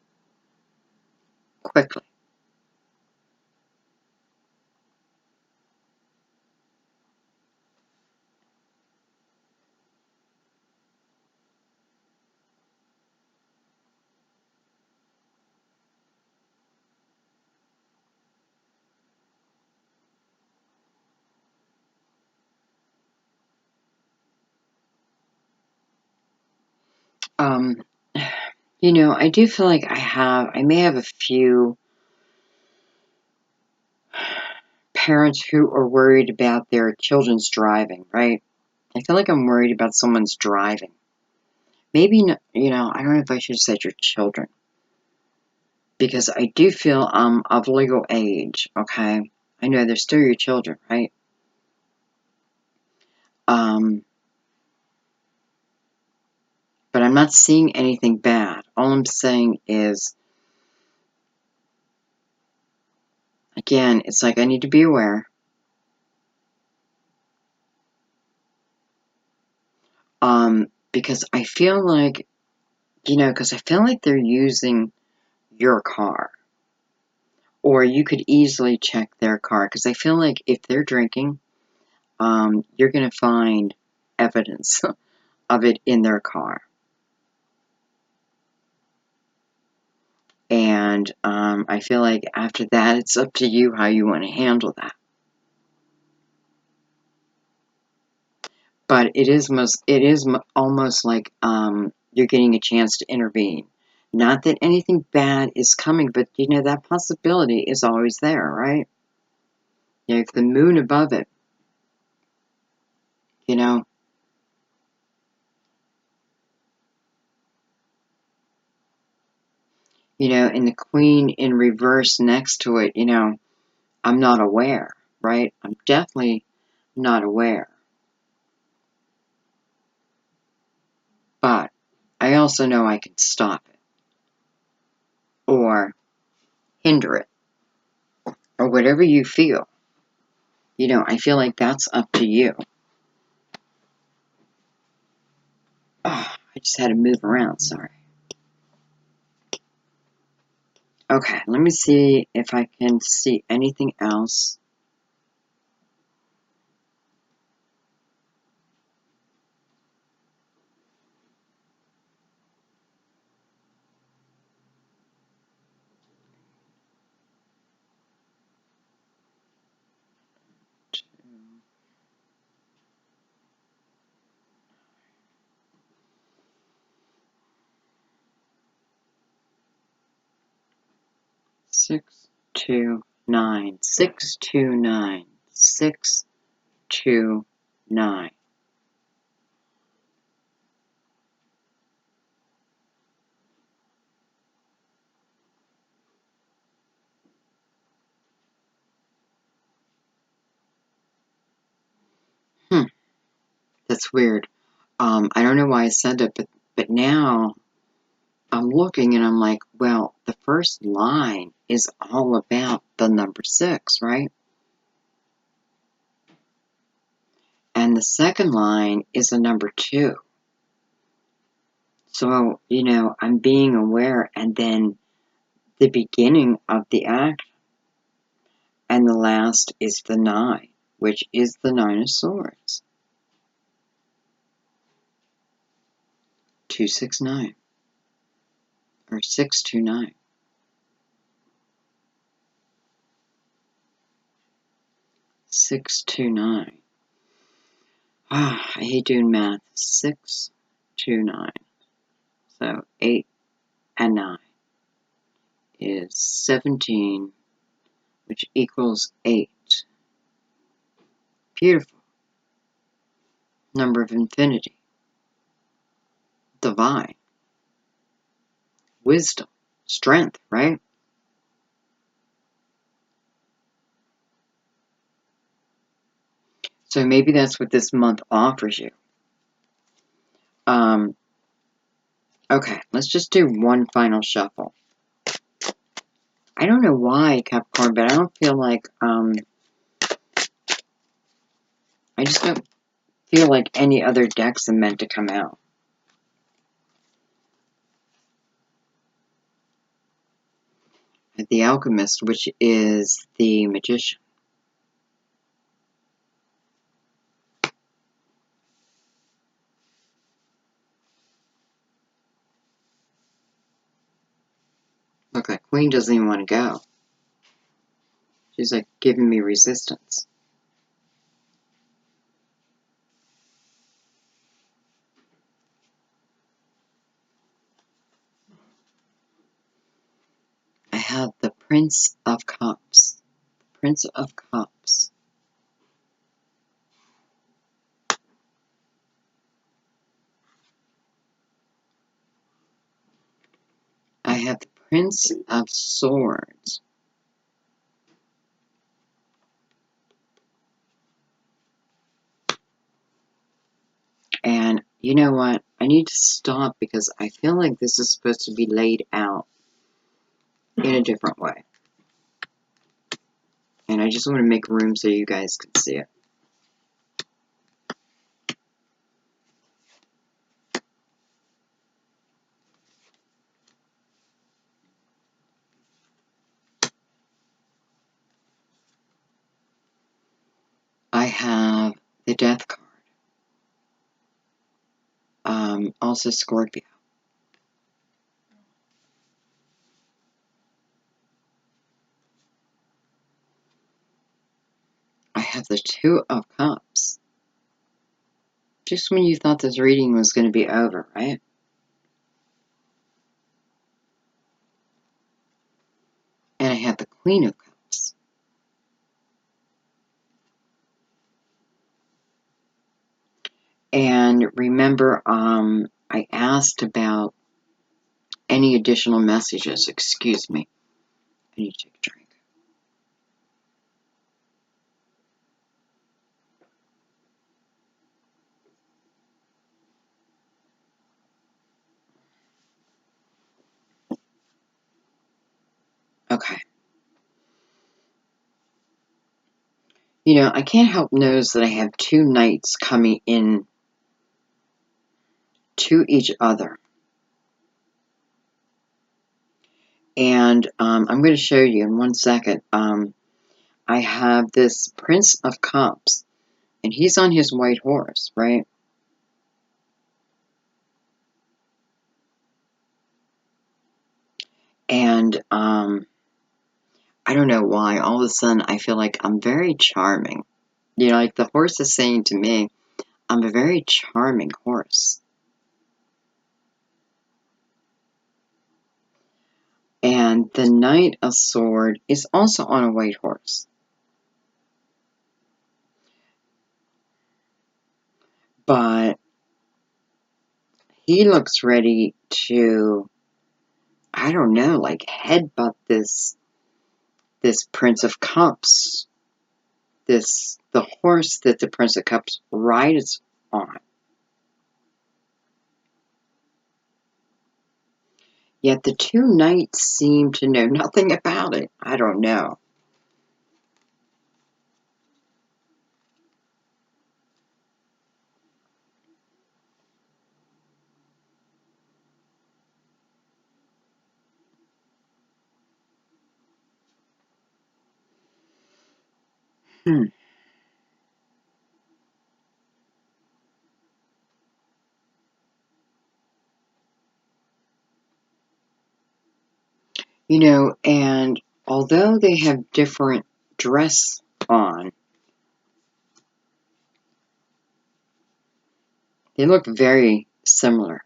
I do feel like I may have a few parents who are worried about their children's driving, right? I feel like I'm worried about someone's driving. Maybe, I don't know if I should have said your children. Because I do feel of legal age, okay? I know they're still your children, right? But I'm not seeing anything bad. All I'm saying is, again, it's like I need to be aware. Because I feel like, because I feel like they're using your car. Or you could easily check their car. Because I feel like if they're drinking, you're going to find evidence of it in their car. And I feel like after that, it's up to you how you want to handle that. But almost like you're getting a chance to intervene. Not that anything bad is coming, but you know that possibility is always there, right? You know, if the moon above it, you know, and the queen in reverse next to it, I'm not aware, right? I'm definitely not aware. But I also know I can stop it or hinder it or whatever you feel. I feel like that's up to you. Oh, I just had to move around, sorry. Okay, let me see if I can see anything else. Six, 2, 9, 6, 2, 9, 6, 2, 9. That's weird. I don't know why I said it, but now I'm looking and I'm like, well, the first line is all about the number 6, right? And the second line is a number 2. So, I'm being aware, and then the beginning of the act and the last is the 9, which is the 9 of Swords. 269 or 629. 629. I hate doing math. 629. So 8 and 9 is 17, which equals 8. Beautiful. Number of infinity. Divine. Wisdom. Strength, right? So maybe that's what this month offers you. Okay, let's just do one final shuffle. I don't know why, Capricorn, but I don't feel like, I just don't feel like any other decks are meant to come out. The Alchemist, which is the Magician. Look, that Queen doesn't even want to go. She's like giving me resistance. I have the Prince of Cups. Prince of Cups. I have the Prince of Swords. And you know what? I need to stop because I feel like this is supposed to be laid out in a different way. And I just want to make room so you guys can see it. I have the Death card. Also Scorpio. I have the Two of Cups. Just when you thought this reading was going to be over, right? And I have the Queen of Cups. And remember, I asked about any additional messages. Excuse me. I need to take a drink. Okay. You know, I can't help notice that I have two knights coming in to each other. And I'm going to show you in 1 second. I have this Prince of Cups, and he's on his white horse, right? And I don't know why. All of a sudden, I feel like I'm very charming. You know, like the horse is saying to me, I'm a very charming horse. And the Knight of Swords is also on a white horse. But he looks ready to, I don't know, like headbutt this Prince of Cups, the horse that the Prince of Cups rides on. Yet the two knights seem to know nothing about it. I don't know. Hmm. You know, and although they have different dress on, they look very similar.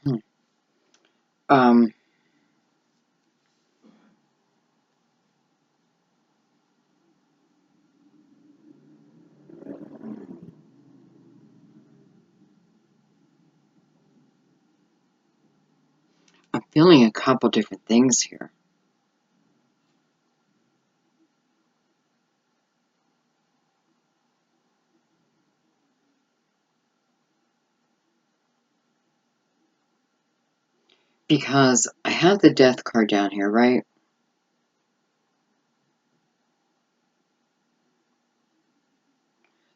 Hmm. Um, I'm feeling a couple different things here. Because I have the Death card down here, right?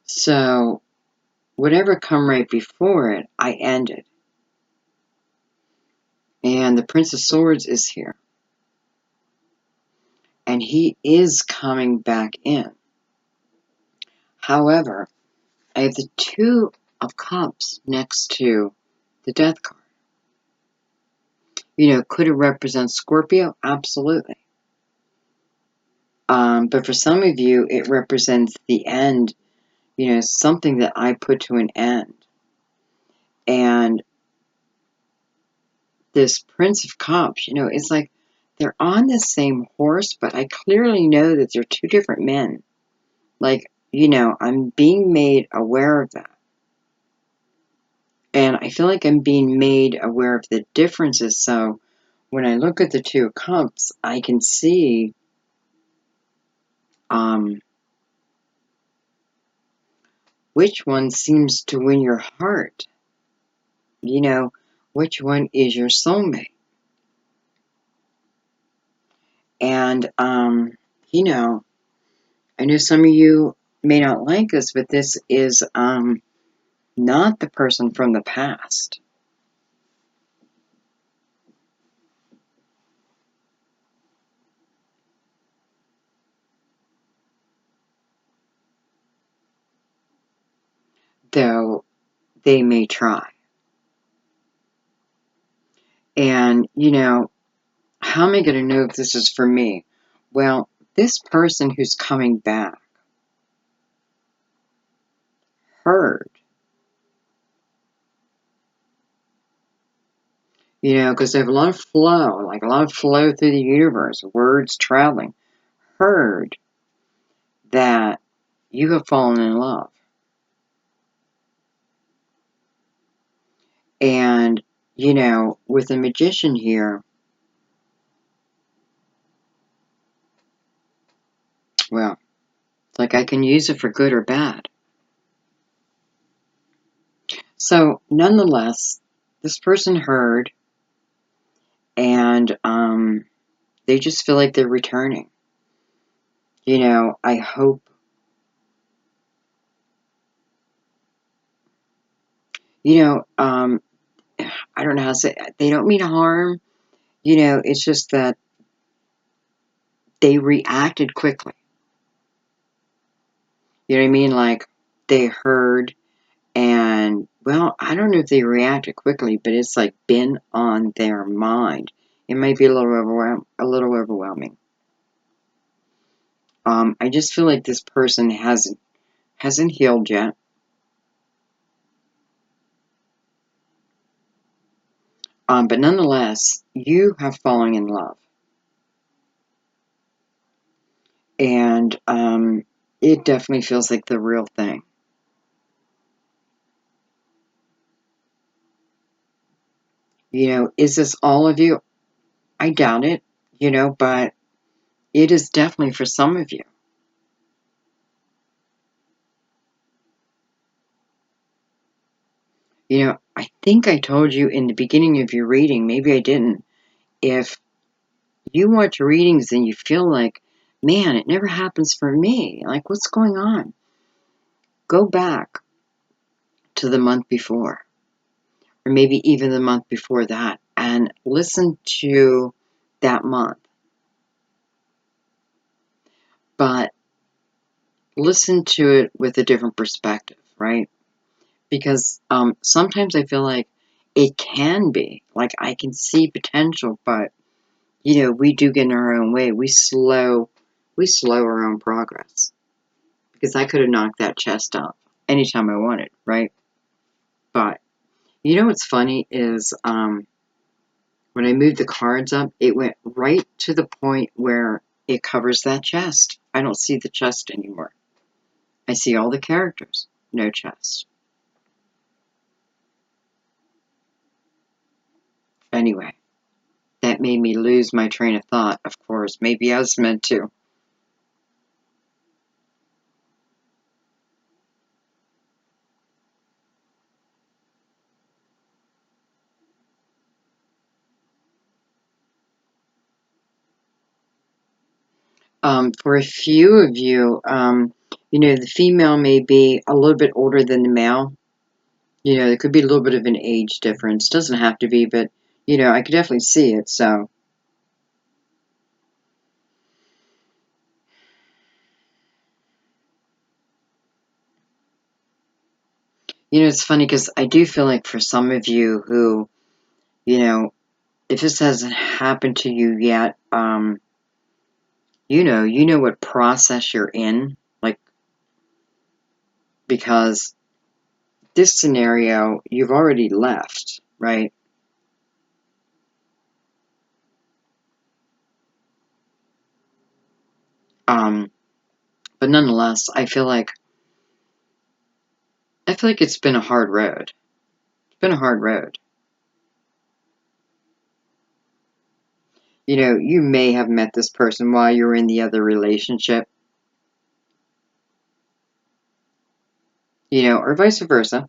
So, whatever come right before it, I ended. And the Prince of Swords is here. And he is coming back in. However, I have the Two of Cups next to the Death card. You know, could it represent Scorpio? Absolutely. But for some of you, it represents the end, you know, something that I put to an end. And this Prince of Cups, you know, it's like they're on the same horse, but I clearly know that they're two different men. Like, you know, I'm being made aware of that. And I feel like I'm being made aware of the differences. So when I look at the Two of Cups, I can see which one seems to win your heart. You know, which one is your soulmate. And, you know, I know some of you may not like this, but this is not the person from the past. though they may try. And, you know, how am I going to know if this is for me? Well, this person who's coming back heard, you know, because they have a lot of flow, like a lot of flow through the universe, words traveling, heard that you have fallen in love. And, you know, with the magician here, well, it's like I can use it for good or bad. So, nonetheless, this person heard, and they just feel like they're returning. You know, I hope, you know, I don't know how to say it. They don't mean harm. You know, it's just that they reacted quickly. You know what I mean? Like, they heard, and, well, I don't know if they reacted quickly, but it's like been on their mind. It might be a little overwhelming. I just feel like this person hasn't healed yet. But nonetheless, you have fallen in love. And it definitely feels like the real thing. You know, is this all of you? I doubt it, you know, but it is definitely for some of you. You know, I think I told you in the beginning of your reading, maybe I didn't. If you watch readings and you feel like, man, it never happens for me, like, what's going on? Go back to the month before, or maybe even the month before that, and listen to that month. But listen to it with a different perspective, right? Because sometimes I feel like it can be, like, I can see potential, but, you know, we do get in our own way. We slow our own progress. Because I could have knocked that chest out anytime I wanted, right? But, you know what's funny is when I moved the cards up, it went right to the point where it covers that chest. I don't see the chest anymore. I see all the characters, no chest. Anyway, that made me lose my train of thought, of course. Maybe I was meant to. For a few of you, you know, the female may be a little bit older than the male. You know, there could be a little bit of an age difference. Doesn't have to be, but, you know, I could definitely see it, so. You know, it's funny because I do feel like for some of you who, you know, if this hasn't happened to you yet, you know what process you're in, like, because this scenario, you've already left, right? But nonetheless, I feel like it's been a hard road. It's been a hard road. You know, you may have met this person while you were in the other relationship, you know, or vice versa.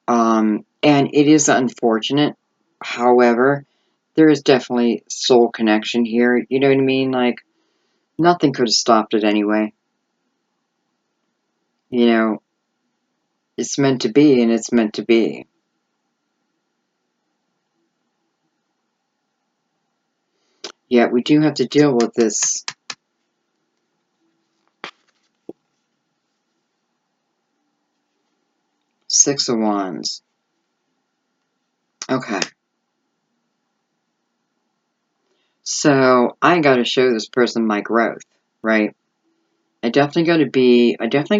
And it is unfortunate. However, there is definitely soul connection here. You know what I mean? Like, nothing could have stopped it anyway. You know, it's meant to be, and it's meant to be. Yet we do have to deal with this Six of Wands. Okay. So I got to show this person my growth, right? I definitely got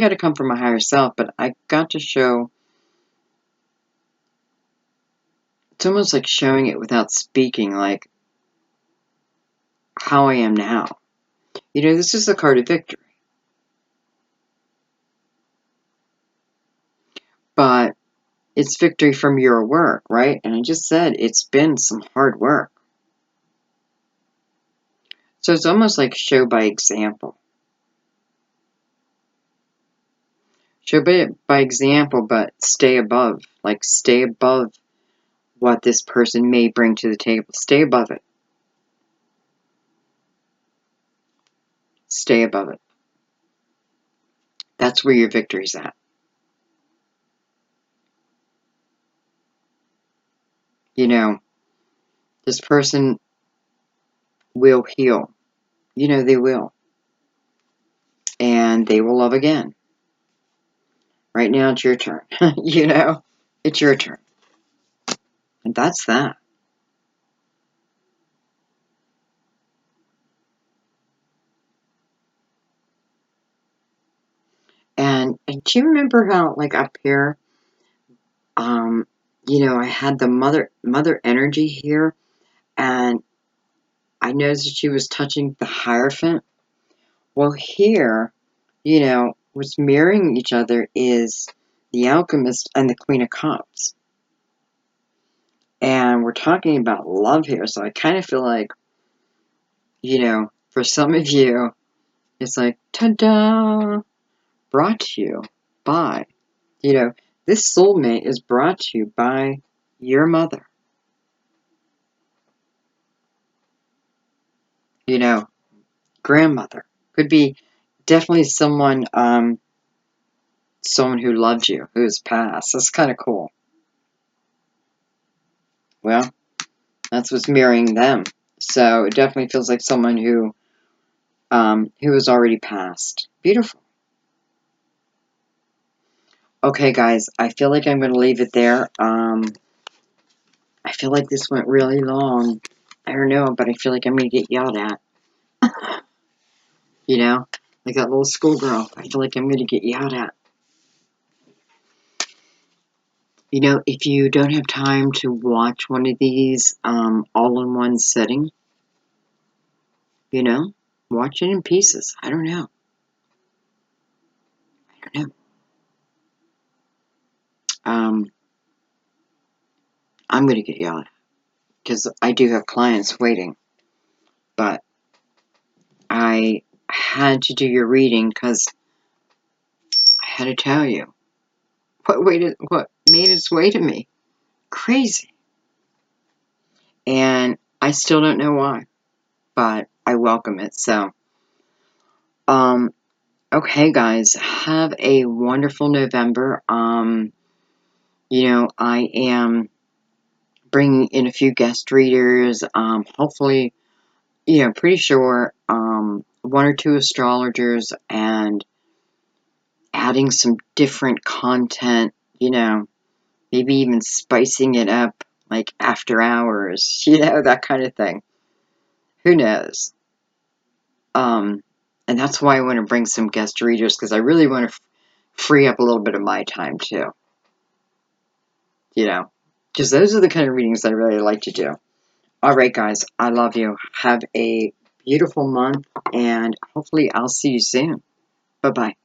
to come from my higher self, but I got to show, it's almost like showing it without speaking, like how I am now. You know, this is the card of victory. But it's victory from your work, right? And I just said it's been some hard work. So it's almost like show by example. Show by example, but stay above. Like, stay above what this person may bring to the table. Stay above it. Stay above it. That's where your victory's at. You know, this person will heal. You know, they will. And they will love again. Right now, it's your turn. You know, it's your turn. And that's that. And do you remember how, like, up here, you know, I had the mother energy here, and I noticed that she was touching the Hierophant. Well, here, you know, what's mirroring each other is the Alchemist and the Queen of Cups. And we're talking about love here, so I kind of feel like, you know, for some of you, it's like, ta-da, brought to you by, you know, this soulmate is brought to you by your mother. You know, grandmother. Could be definitely someone, someone who loved you, who's passed. That's kind of cool. Well, that's what's mirroring them. So it definitely feels like someone who has already passed. Beautiful. Okay, guys, I feel like I'm going to leave it there. I feel like this went really long. I don't know, but I feel like I'm going to get yelled at. You know, like that little schoolgirl. I feel like I'm going to get yelled at. You know, if you don't have time to watch one of these all in one sitting, you know, watch it in pieces. I don't know. I don't know. I'm going to get yelled at because I do have clients waiting. But I had to do your reading because I had to tell you what made its way to me. Crazy. And I still don't know why, but I welcome it. So, okay, guys, have a wonderful November. You know, I am bringing in a few guest readers. Hopefully, you know, pretty sure, one or two astrologers, and adding some different content, you know, maybe even spicing it up, like after hours, you know, that kind of thing. Who knows? And that's why I want to bring some guest readers, because I really want to free up a little bit of my time too, you know, because those are the kind of readings I really like to do. All right, guys, I love you. Have a beautiful month, and hopefully I'll see you soon. Bye-bye.